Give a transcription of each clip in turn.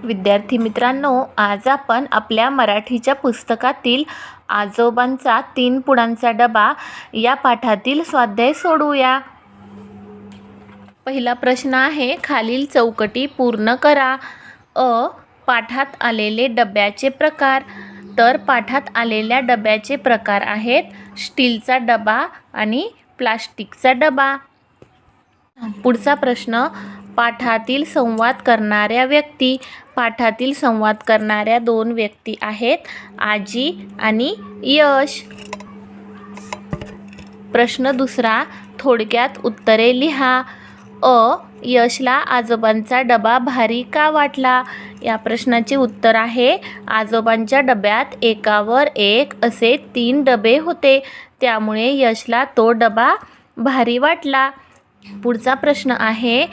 विद्यार्थी मित्रांनो, आज आपण आपल्या मराठीच्या पुस्तकातील आजोबांचा 3 पुडांचा डबा या पाठातील स्वाध्याय सोडवूया. पहिला प्रश्न आहे, खालील चौकटी पूर्ण करा. पाठात आलेले डब्याचे प्रकार. तर पाठात आलेल्या डब्याचे प्रकार आहेत स्टीलचा डबा आणि प्लास्टिकचा डबा. पुढचा प्रश्न, पाठातील संवाद करणाऱ्या व्यक्ती. पाठातील संवाद करणाऱ्या 2 व्यक्ती आहेत आजी आणि यश. प्रश्न दुसरा, थोडक्यात उत्तरे लिहा. यशला आजोबांचा डबा भारी का वाटला? या प्रश्नाचे उत्तर आहे, आजोबांच्या डब्यात एकावर एक असे 3 डबे होते, त्यामुळे यशला तो डबा भारी वाटला. पुढचा प्रश्न आहे,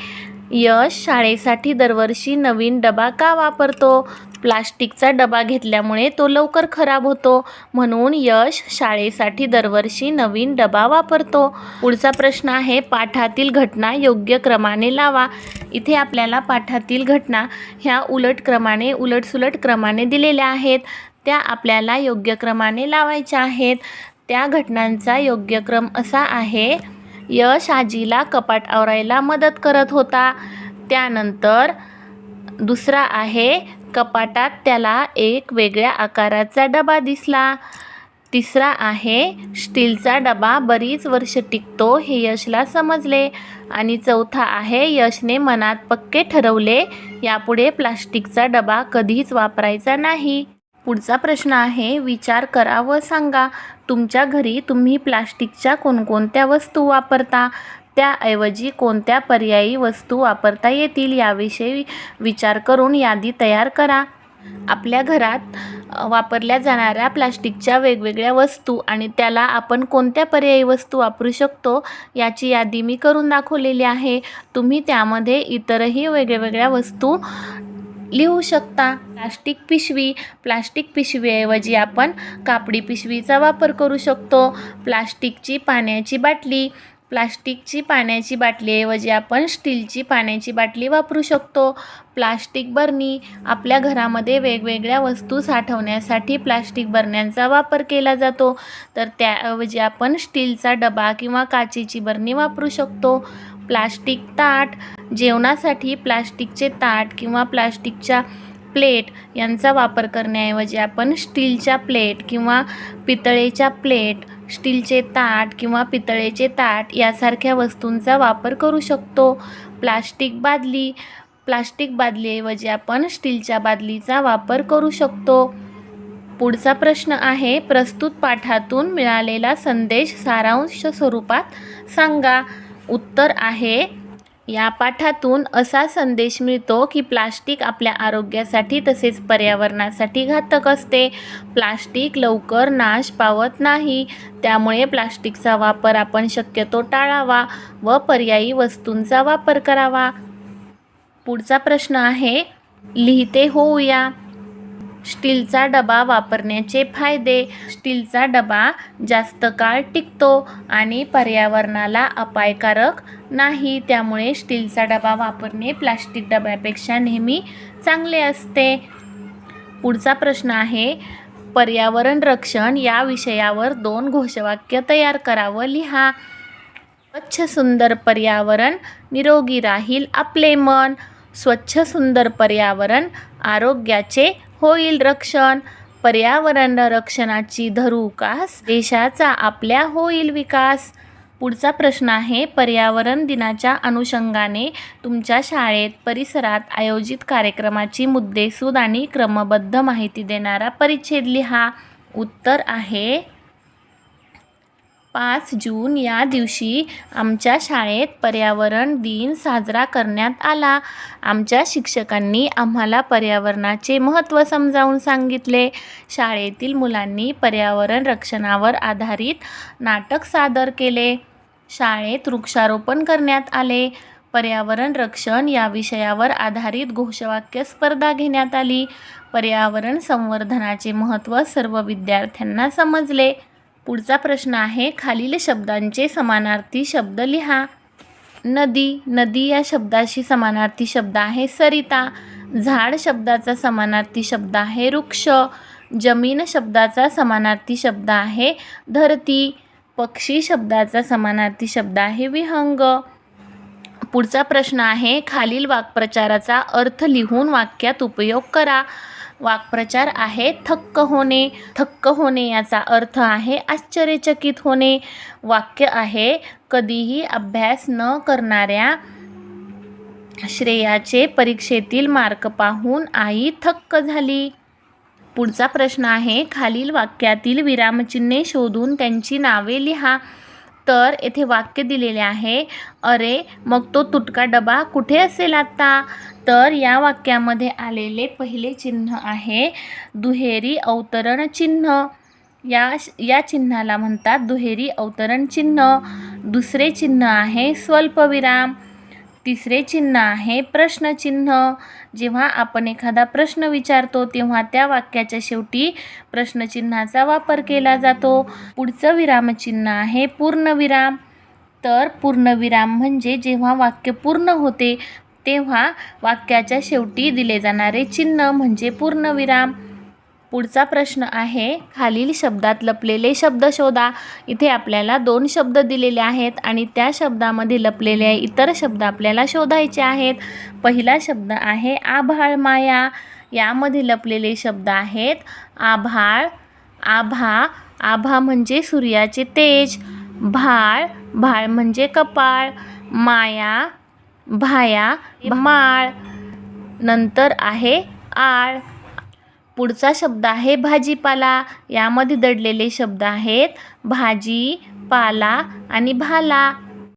यश शाळेसाठी दरवर्षी नवीन डबा का वापरतो? प्लास्टिकचा डबा घेतल्यामुळे तो लवकर खराब होतो, म्हणून यश शाळेसाठी दरवर्षी नवीन डबा वापरतो. पुढचा प्रश्न आहे, पाठातील घटना योग्य क्रमाने लावा. इथे आपल्याला पाठातील घटना ह्या उलटसुलट क्रमाने दिलेल्या आहेत, त्या आपल्याला योग्य क्रमाने लावायच्या आहेत. त्या घटनांचा योग्य क्रम असा आहे, यश आजीला कपाट आवरायला मदत करत होता. त्यानंतर दुसरा आहे, कपाटात त्याला एक वेगळ्या आकाराचा डबा दिसला. तिसरा आहे, स्टीलचा डबा बरीच वर्ष टिकतो हे यशला समजले. आणि चौथा आहे, यशने मनात पक्के ठरवले, यापुढे प्लास्टिकचा डबा कधीच वापरायचा नाही. पुढचा प्रश्न आहे, विचार करा व सांगा. तुमच्या घरी तुम्ही प्लास्टिकच्या कोणकोणत्या वस्तू वापरता? त्याऐवजी कोणत्या पर्यायी वस्तू वापरता येतील याविषयी विचार करून यादी तयार करा. आपल्या घरात वापरल्या जाणाऱ्या प्लास्टिकच्या वेगवेगळ्या वस्तू आणि त्याला आपण कोणत्या पर्यायी वस्तू वापरू शकतो याची यादी मी करून दाखवलेली आहे. तुम्ही त्यामध्ये इतरही वेगवेगळ्या वस्तू लिहू शकता. प्लास्टिक पिशवीऐवजी आपण कापडी पिशवीचा वापर करू शकतो. प्लास्टिकची पाण्याची बाटलीऐवजी आपण स्टीलची पाण्याची बाटली वापरू शकतो. प्लास्टिक बरणी, आपल्या घरामध्ये वेगवेगळ्या वस्तू साठवण्यासाठी प्लास्टिक बरण्यांचा वापर केला जातो, तर त्याऐवजी आपण स्टीलचा डबा किंवा काचेची बरणी वापरू शकतो. प्लास्टिक ताट, जेवणासाठी प्लास्टिकचे ताट किंवा प्लास्टिकच्या प्लेट यांचा वापर करण्याऐवजी आपण स्टीलच्या प्लेट किंवा पितळेच्या प्लेट, स्टीलचे ताट किंवा पितळेचे ताट यासारख्या वस्तूंचा वापर करू शकतो. प्लास्टिक बादलीऐवजी आपण स्टीलच्या बादलीचा वापर करू शकतो. पुढचा प्रश्न आहे, प्रस्तुत पाठातून मिळालेला संदेश सारांश स्वरूपात सांगा. उत्तर आहे, या पाठातून असा संदेश मिळतो की प्लास्टिक आपल्या आरोग्यासाठी तसेच पर्यावरणासाठी घातक असते. प्लास्टिक लवकर नाश पावत नाही, त्यामुळे प्लास्टिकचा वापर आपण शक्यतो टाळावा व पर्यायी वस्तूंचा वापर करावा. पुढचा प्रश्न आहे, लिहिते होऊया. स्टीलचा डबा वापरण्याचे फायदे. स्टीलचा डबा जास्त काळ टिकतो आणि पर्यावरणाला अपायकारक नाही, त्यामुळे स्टीलचा डबा वापरणे प्लास्टिक डब्यापेक्षा नेहमी चांगले असते. पुढचा प्रश्न आहे, पर्यावरण रक्षण या विषयावर 2 घोषवाक्य तयार करा व लिहा. स्वच्छ सुंदर पर्यावरण, निरोगी राहील आपले मन. स्वच्छ सुंदर पर्यावरण, आरोग्याचे होईल रक्षण. पर्यावरण रक्षणाची धरू कास, देशाचा आपल्या होईल विकास. पुढचा प्रश्न आहे, पर्यावरण दिनाच्या अनुषंगाने तुमच्या शाळेत परिसरात आयोजित कार्यक्रमाची मुद्देसूद आणि क्रमबद्ध माहिती देणारा परिच्छेद लिहा. उत्तर आहे, 5 जून या दिवशी आमच्या शाळेत पर्यावरण दिन साजरा करण्यात आला. आमच्या शिक्षकांनी आम्हाला पर्यावरणाचे महत्त्व समजावून सांगितले. शाळेतील मुलांनी पर्यावरण रक्षणावर आधारित नाटक सादर केले. शाळेत वृक्षारोपण करण्यात आले. पर्यावरण रक्षण या विषयावर आधारित घोषवाक्य स्पर्धा घेण्यात आली. पर्यावरण संवर्धनाचे महत्त्व सर्व विद्यार्थ्यांना समजले. पुढचा प्रश्न आहे, खालील शब्दांचे समानार्थी शब्द लिहा. नदी या शब्दाशी समानार्थी शब्द आहे सरिता. झाड शब्दाचा समानार्थी शब्द आहे वृक्ष. जमीन शब्दाचा समानार्थी शब्द आहे धरती. पक्षी शब्दाचा समानार्थी शब्द आहे विहंग. पुढचा प्रश्न आहे, खालील वाक्प्रचाराचा अर्थ लिहून वाक्यात उपयोग करा. वाक्प्रचार आहे थक्क होणे. थक्क होणे याचा अर्थ आहे आश्चर्यचकित होणे. वाक्य आहे, कधीही अभ्यास न करणाऱ्या श्रेयाचे परीक्षेतील मार्क पाहून आई थक्क झाली. पुढचा प्रश्न आहे, खालील वाक्यातील विरामचिन्हे शोधून त्यांची नावे लिहा. तर येथे वाक्य दिलेले आहे, अरे मग तो तुटका डबा कुठे असेल आता? तर या वाक्यामध्ये आलेले पहिले चिन्ह आहे दुहेरी अवतरण चिन्ह. या चिन्हाला म्हणतात दुहेरी अवतरण चिन्ह. दुसरे चिन्ह आहे स्वल्पविराम. तिसरे चिन्ह आहे प्रश्नचिन्ह. जेव्हा आपण एखादा प्रश्न विचारतो तेव्हा त्या वाक्याच्या शेवटी प्रश्नचिन्हाचा वापर केला जातो. पुढचं विरामचिन्ह आहे पूर्णविराम. तर पूर्णविराम म्हणजे जेव्हा वाक्य पूर्ण होते तेव्हा वाक्याच्या शेवटी दिले जाणारे चिन्ह म्हणजे पूर्णविराम. पुढचा प्रश्न आहे, खालील शब्दात लपलेले शब्द शोधा. इथे आपल्याला 2 शब्द दिलेले आहेत आणि त्या शब्दामध्ये लपलेले इतर शब्द आपल्याला शोधायचे आहेत. पहिला शब्द आहे आभाळ माया. यामध्ये लपलेले शब्द आहेत आभाळ, आभा. आभा म्हणजे सूर्याचे तेज. भाळ, भाळ म्हणजे कपाळ. माया, भाया, माळ. नंतर आहे आळ. पुढचा शब्द आहे भाजीपाला. यामध्ये दडलेले शब्द आहेत भाजी, पाला आणि भाला.